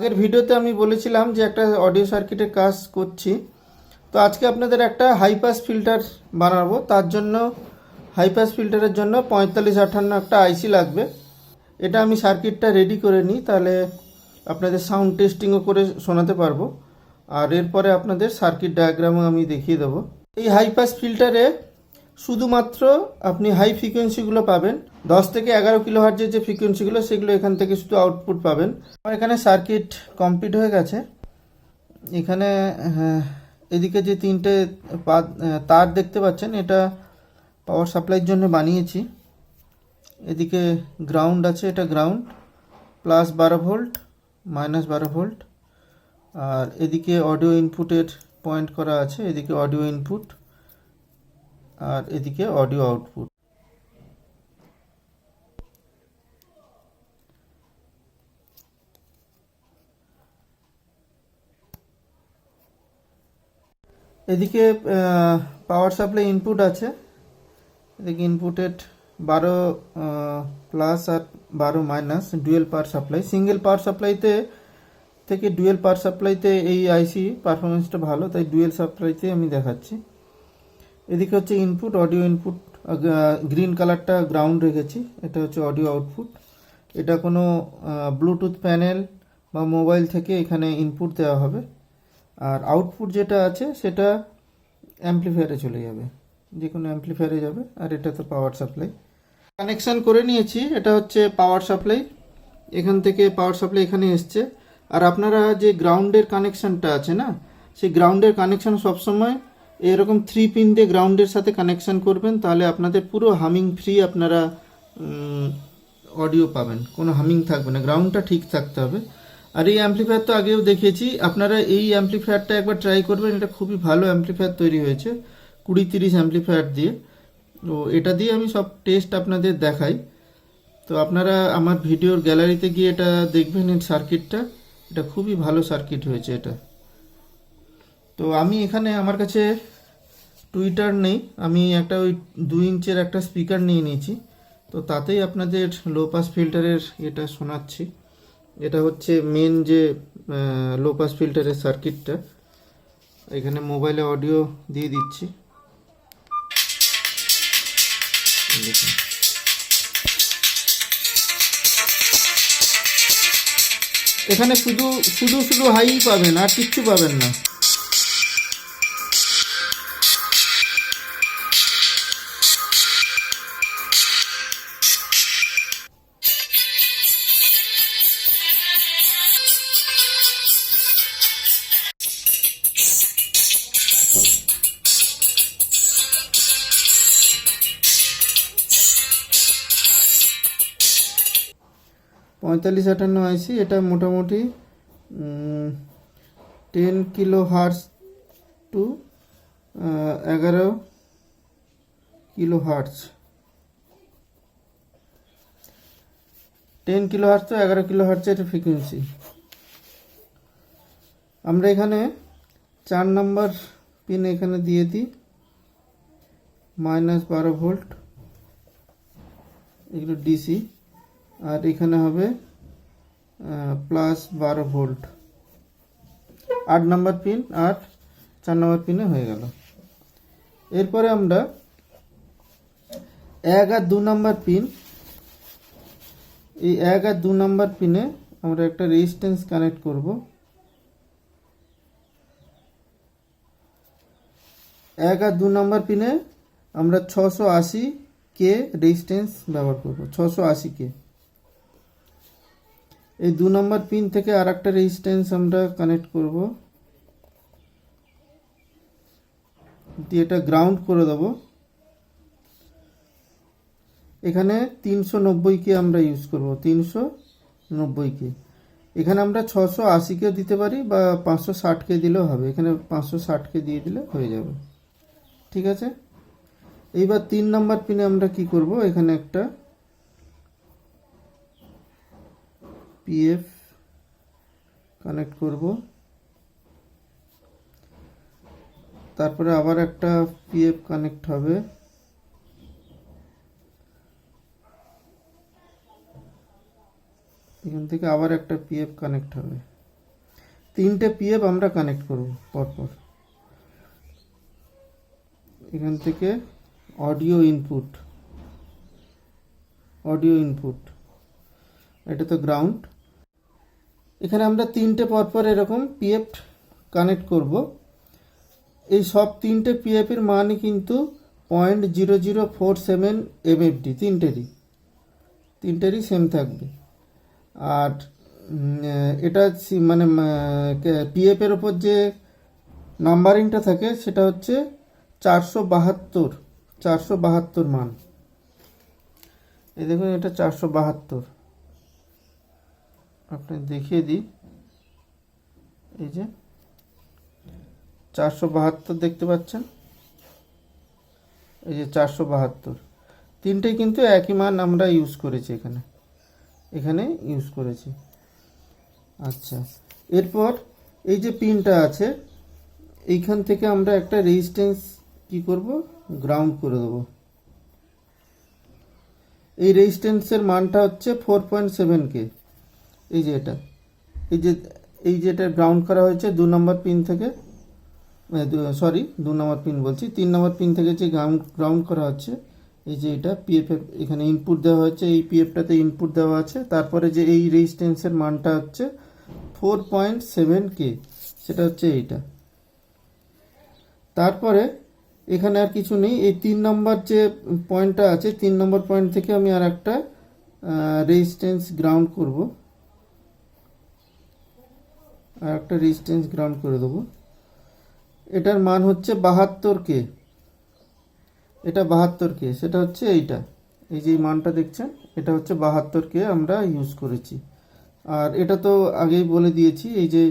আগের ভিডিওতে আমি বলেছিলাম যে একটা অডিও সার্কিটের কাজ করছি। তো আজকে আপনাদের একটা হাই পাস ফিল্টার বানাবো। তার জন্য হাই পাস ফিল্টারের জন্য 4558 একটা আইসি লাগবে। এটা আমি সার্কিটটা রেডি করে নিই, তাহলে আপনাদের সাউন্ড টেস্টিংও করে শোনাতে পারবো। আর এরপরে আপনাদের সার্কিট ডায়াগ্রামও আমি দেখিয়ে দেবো। এই হাই পাস ফিল্টারে শুধুমাত্র আপনি হাই ফ্রিকোয়েন্সিগুলো পাবেন। 10 থেকে 11 কিলো হার্টজের যে ফ্রিকোয়েন্সিগুলো, সেগুলো এখান থেকে শুধু আউটপুট পাবেন। আমার এখানে সার্কিট কমপ্লিট হয়ে গেছে। এখানে এদিকে যে তিনটে তার দেখতে পাচ্ছেন, এটা পাওয়ার সাপ্লাইয়ের জন্য বানিয়েছি। এদিকে গ্রাউন্ড আছে, এটা ground, plus 12 volt, minus 12 volt. আর এদিকে অডিও ইনপুটের পয়েন্ট করা আছে, এদিকে অডিও ইনপুট আর এদিকে অডিও আউটপুট। এদিকে পাওয়ার সাপ্লাই ইনপুট আছে, এদিকে ইনপুটেড 12 প্লাস আর 12 minus, dual power supply. Single power সাপ্লাইতে থেকে ডুয়েল পাওয়ার সাপ্লাইতে এই আইসি পারফরমেন্সটা ভালো, তাই ডুয়েল সাপ্লাইতে আমি দেখাচ্ছি। এদিকে হচ্ছে ইনপুট, অডিও ইনপুট, গ্রিন কালারটা গ্রাউন্ড রেখেছি। এটা হচ্ছে অডিও আউটপুট। এটা কোনো ব্লুটুথ প্যানেল বা মোবাইল থেকে এখানে ইনপুট দেওয়া হবে। আর আউটপুট যেটা আছে সেটা অ্যাম্পলিফায়ারে চলে যাবে, যে কোনো অ্যাম্পলিফায়ারে যাবে। আর এটা তো পাওয়ার সাপ্লাই কানেকশান করে নিয়েছি। এটা হচ্ছে পাওয়ার সাপ্লাই, এখান থেকে পাওয়ার সাপ্লাই এখানে এসছে। আর আপনারা যে গ্রাউন্ডের কানেকশানটা আছে না, সেই গ্রাউন্ডের কানেকশান সবসময় এরকম 3 পিন দিয়ে গ্রাউন্ডের সাথে কানেকশান করবেন, তাহলে আপনাদের পুরো হামিং ফ্রি আপনারা অডিও পাবেন, কোনো হামিং থাকবে না, গ্রাউন্ডটা ঠিক থাকতে হবে। আর এই অ্যাম্পলিফায়ার তো আগেও দেখিয়েছি, আপনারা এই অ্যাম্পলিফায়ারটা একবার ট্রাই করবেন। এটা খুবই ভালো অ্যাম্পলিফায়ার তৈরি হয়েছে 20-30 অ্যাম্পলিফায়ার দিয়ে। তো এটা দিয়ে আমি সব টেস্ট আপনাদের দেখাই। তো আপনারা আমার ভিডিওর গ্যালারিতে গিয়ে এটা দেখবেন, এই সার্কিটটা, এটা খুবই ভালো সার্কিট হয়েছে এটা। তো আমি এখানে আমার কাছে টুইটার নেই, আমি একটা ওই 2 ইঞ্চের একটা স্পিকার নিয়ে নিয়েছি। তো তাতেই আপনাদের লো পাস ফিল্টারের এটা শোনাচ্ছি। এটা হচ্ছে মেন যে লো পাস ফিল্টারের সার্কিটটা। এখানে মোবাইলে অডিও দিয়ে দিচ্ছি। এখানে শুধু শুধু শুধু হাই পাবেন, আর কিচ্ছু পাবেন না। পঁয়তাল্লিশ 58 আইসি, এটা মোটামুটি 10 kilohertz to 11 kilohertz, 10 kilohertz তো 11 কিলো হার্টজের ফ্রিকোয়েন্সি। আমরা এখানে 4 নম্বর পিন এখানে দিয়ে দিই, মাইনাস 12 ভোল্ট, এগুলো ডিসি। আর এখানে হবে প্লাস 12 ভোল্ট। 8 নম্বর পিন আর 4 নম্বর পিনে হয়ে গেল। এরপরে আমরা 1 আর 2 নম্বর পিন, এই 1 আর 2 নম্বর পিনে আমরা একটা রেজিস্ট্যান্স কানেক্ট করব। 1 আর 2 নম্বর পিনে আমরা 680 কে রেজিস্ট্যান্স ব্যবহার করব, 680 কে। এই 2 নম্বর পিন থেকে আর একটা রেজিস্ট্যান্স আমরা কানেক্ট করব, দিয়ে এটা গ্রাউন্ড করে দেব। এখানে 390 কে আমরা ইউজ করব, 390 কে। এখানে আমরা 680 কে দিতে পারি বা 560 কে দিলেও হবে। এখানে 560 কে দিয়ে দিলে হয়ে যাবে, ঠিক আছে। এইবার 3 নম্বর পিনে আমরা কি করব, এখানে একটা পিএফ কানেক্ট করব, তারপরে আবার একটা পিএফ কানেক্ট হবে, এখান থেকে আবার একটা পিএফ কানেক্ট হবে। তিনটে পিএফ আমরা কানেক্ট করব পরপর। এখান থেকে অডিও ইনপুট, এটা তো গ্রাউন্ড। এখানে আমরা তিনটে পরপর এরকম পিএফ কানেক্ট করব। এই সব তিনটে পিএফ এর মানই কিন্তু 0.0047 এমএফডি, তিনটেরই সেম থাকবে। আর এটা মানে পিএফ এর ওপর যে নাম্বারিংটা থাকে সেটা হচ্ছে 472 মান। এই দেখুন এটা 472, আপনি দেখিয়ে দিই, এই যে 472 দেখতে পাচ্ছেন, এই যে 472, তিনটেই কিন্তু একই মান আমরা ইউজ করেছি এখানে ইউজ করেছি। আচ্ছা, এরপর এই যে পিনটা আছে এইখান থেকে আমরা একটা রেজিস্ট্যান্স কি করব, গ্রাউন্ড করে দেব। এই রেজিস্ট্যান্সের মানটা হচ্ছে 4.7K। এই যে এটা, এই যে এটা গ্রাউন্ড করা হয়েছে 2 নম্বর পিন থেকে, সরি 2 নম্বর পিন বলছি, 3 নম্বর পিন থেকে যে গ্রাউন্ড করা হচ্ছে। এই যে এটা পিএফ এখানে ইনপুট দেওয়া হচ্ছে, এই পিএফটাতে ইনপুট দেওয়া আছে। তারপরে যে এই রেজিস্ট্যান্সের মানটা হচ্ছে 4.7K, সেটা হচ্ছে এইটা। তারপরে এখানে আর কিছু নেই, এই 3 নম্বর যে পয়েন্টটা আছে, 3 নম্বর পয়েন্ট থেকে আমি আর একটা রেজিস্ট্যান্স গ্রাউন্ড করব, করে দেবো। এটার মান হচ্ছে 72K, এটা 72K, সেটা হচ্ছে এইটা, এই যে মানটা দেখছেন এটা হচ্ছে 72K আমরা ইউজ করেছি। আর এটা তো আগেই বলে দিয়েছি, এই যে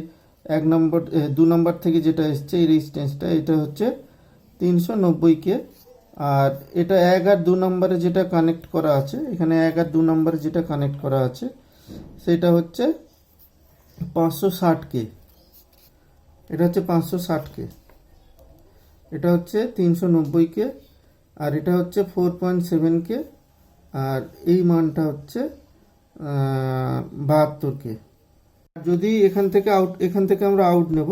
2 নম্বর থেকে যেটা এসছে এই রেজিস্ট্যান্সটা, এটা হচ্ছে 390K। আর এটা 1 আর 2 নম্বরে যেটা কানেক্ট করা আছে, এখানে 1 আর 2 নম্বরে যেটা কানেক্ট করা আছে সেটা হচ্ছে 560K, এটা হচ্ছে 560K, এটা হচ্ছে 390K, আর এটা হচ্ছে 4.7K, আর এই মানটা হচ্ছে 72K। যদি এখান থেকে আমরা আউট নেব,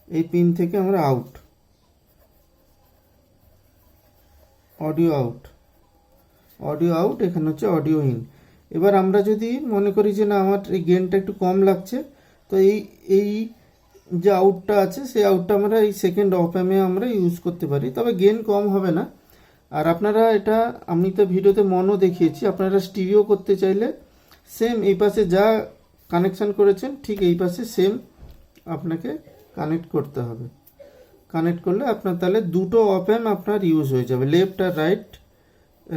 এই পিন থেকে আমরা অডিও আউট, এখানে হচ্ছে অডিও ইন। এবার আমরা যদি মনে করি যে না আমার এই গেনটা একটু কম লাগছে, তো এই যে আউটটা আছে সেই আউটটা আমরা এই সেকেন্ড অপ অ্যামে আমরা ইউজ করতে পারি, তবে গেন কম হবে না। আর আপনারা এটা, আমি তো ভিডিওতে মনও দেখিয়েছি, আপনারা স্টিরিও করতে চাইলে সেম এই পাশে যা কানেকশন করেছেন ঠিক এই পাশে সেম আপনাকে কানেক্ট করতে হবে। কানেক্ট করলে আপনার তাহলে দুটো অপ অ্যাম্প আপনার ইউজ হয়ে যাবে, লেফট আর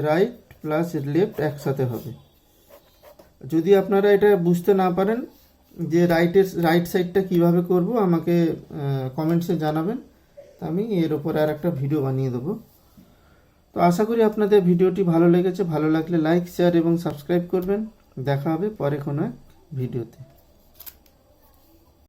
রাইট প্লাস লেফট একসাথে হবে। যদি আপনারা এটা বুঝতে না পারেন যে রাইট সাইডটা কিভাবে করব, আমাকে কমেন্টসে জানাবেন, আমি এর ওপর আর একটা ভিডিও বানিয়ে দেবো। তো আশা করি আপনাদের ভিডিওটি ভালো লেগেছে, ভালো লাগলে লাইক, শেয়ার এবং সাবস্ক্রাইব করবেন। দেখা হবে পরে কোনো এক ভিডিওতে।